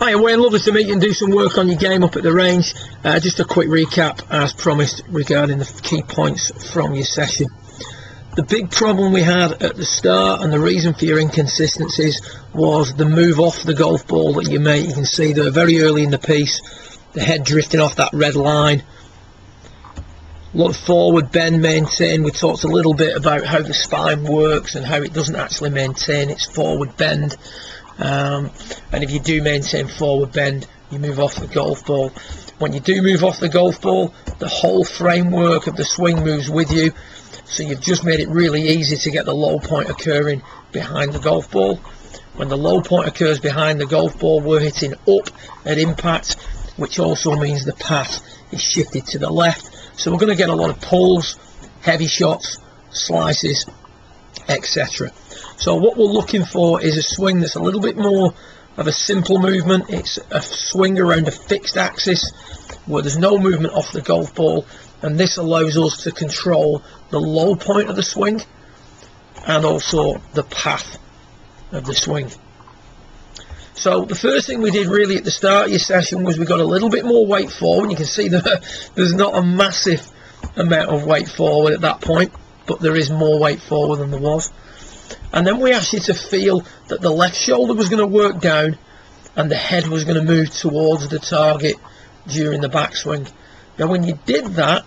Hi Wayne, lovely to meet you and do some work on your game up at the range. Just a quick recap as promised regarding the key points from your session. The big problem we had at the start and the reason for your inconsistencies was the move off the golf ball that you made. You can see that very early in the piece, the head drifting off that red line. A lot of forward bend maintain. We talked a little bit about how the spine works and how it doesn't actually maintain its forward bend. And if you do maintain forward bend, you move off the golf ball. When you do move off the golf ball, the whole framework of the swing moves with you. So you've just made it really easy to get the low point occurring behind the golf ball. When the low point occurs behind the golf ball, we're hitting up at impact, which also means the path is shifted to the left. So we're going to get a lot of pulls, heavy shots, slices, etc. So what we're looking for is a swing that's a little bit more of a simple movement. It's a swing around a fixed axis where there's no movement off the golf ball, and this allows us to control the low point of the swing and also the path of the swing. So the first thing we did really at the start of your session was we got a little bit more weight forward. You can see that there's not a massive amount of weight forward at that point, but there is more weight forward than there was. And then we asked you to feel that the left shoulder was going to work down and the head was going to move towards the target during the backswing. Now when you did that,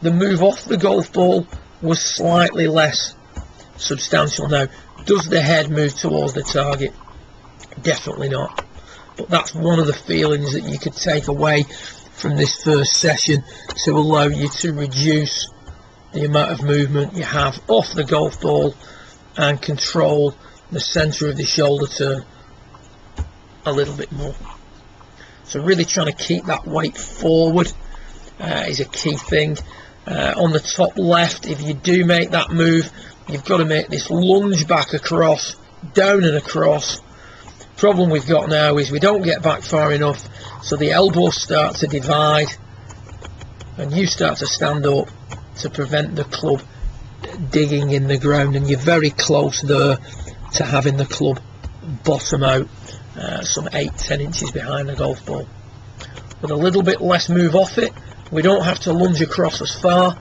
the move off the golf ball was slightly less substantial. Now, does the head move towards the target? Definitely not. But that's one of the feelings that you could take away from this first session to allow you to reduce the amount of movement you have off the golf ball and control the centre of the shoulder turn a little bit more. So really trying to keep that weight forward is a key thing. On the top left, if you do make that move, you've got to make this lunge back across, down and across. Problem we've got now is we don't get back far enough, so the elbows start to divide and you start to stand up to prevent the club digging in the ground, and you're very close there to having the club bottom out some 8-10 inches behind the golf ball. With a little bit less move off it, we don't have to lunge across as far,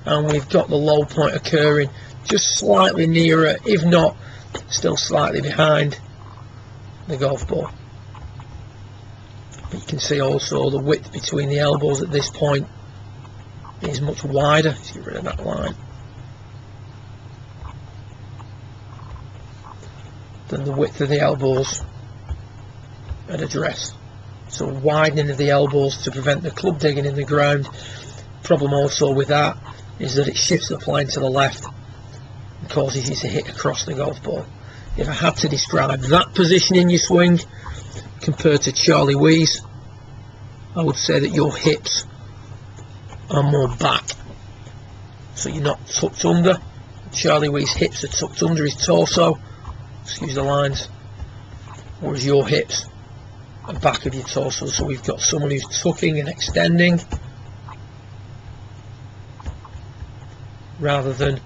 and we've got the low point occurring just slightly nearer, if not still slightly behind the golf ball. But you can see also the width between the elbows at this point is much wider. Let's get rid of that line. Than the width of the elbows at address. So widening of the elbows to prevent the club digging in the ground. Problem also with that is that it shifts the plane to the left and causes you to hit across the golf ball. If I had to describe that position in your swing compared to Charlie Wee's, I would say that your hips are more back. So you're not tucked under. Charlie Wee's hips are tucked under his torso, excuse the lines, whereas your hips are back of your torso. So we've got someone who's tucking and extending rather than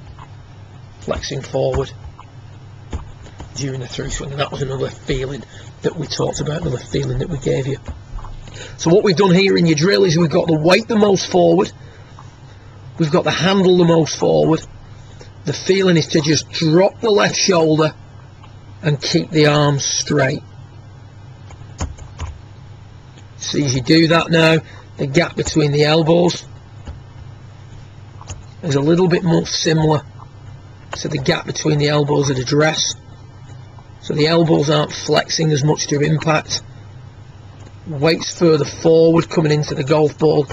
flexing forward during the through swing, and that was another feeling that we talked about, another feeling that we gave you. So what we've done here in your drill is we've got the weight the most forward, we've got the handle the most forward. The feeling is to just drop the left shoulder and keep the arms straight. See, as you do that now, the gap between the elbows is a little bit more similar to the gap between the elbows at address. So the elbows aren't flexing as much to impact. Weight's further forward coming into the golf ball,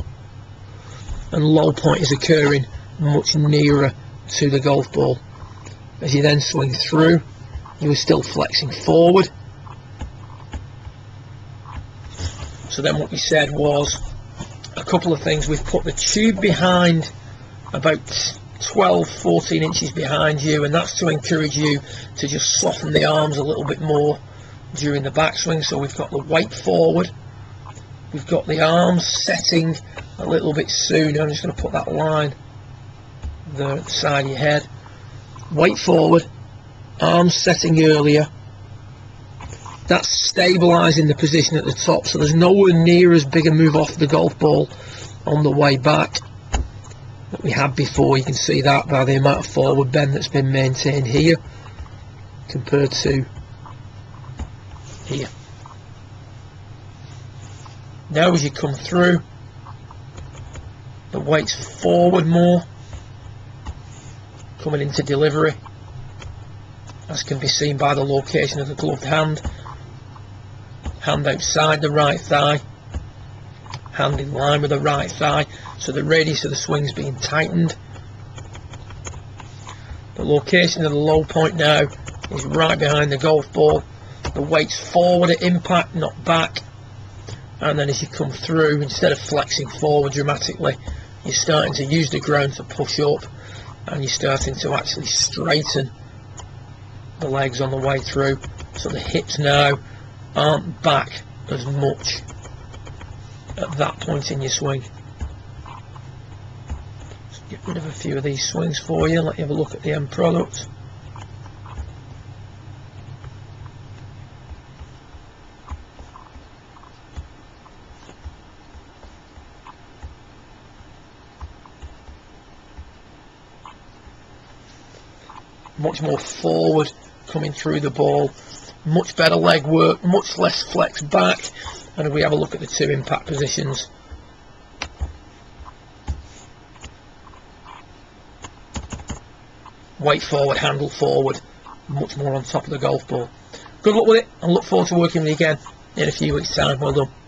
and low point is occurring much nearer to the golf ball. As you then swing through, you are still flexing forward. So then what we said was a couple of things. We've put the tube behind about 12-14 inches behind you, and that's to encourage you to just soften the arms a little bit more during the backswing. So we've got the weight forward, we've got the arms setting a little bit sooner. I'm just going to put that line there at the side of your head. Weight forward, arms setting earlier, That's stabilising the position at the top, so there's nowhere near as big a move off the golf ball on the way back that we had before. You can see that by the amount of forward bend that's been maintained here compared to here. Now as you come through, the weight's forward more, coming into delivery, as can be seen by the location of the gloved hand. Hand outside the right thigh, hand in line with the right thigh, so the radius of the swing's being tightened. The location of the low point now is right behind the golf ball. The weight's forward at impact, not back. And then as you come through, instead of flexing forward dramatically, you're starting to use the ground to push up, and you're starting to actually straighten the legs on the way through, so the hips now aren't back as much at that point in your swing. Let's get rid of a few of these swings for you, let you have a look at the end product. Much more forward coming through the ball, much better leg work, much less flex back. And if we have a look at the two impact positions, weight forward, handle forward, much more on top of the golf ball. Good luck with it, and look forward to working with you again in a few weeks' time. Well done.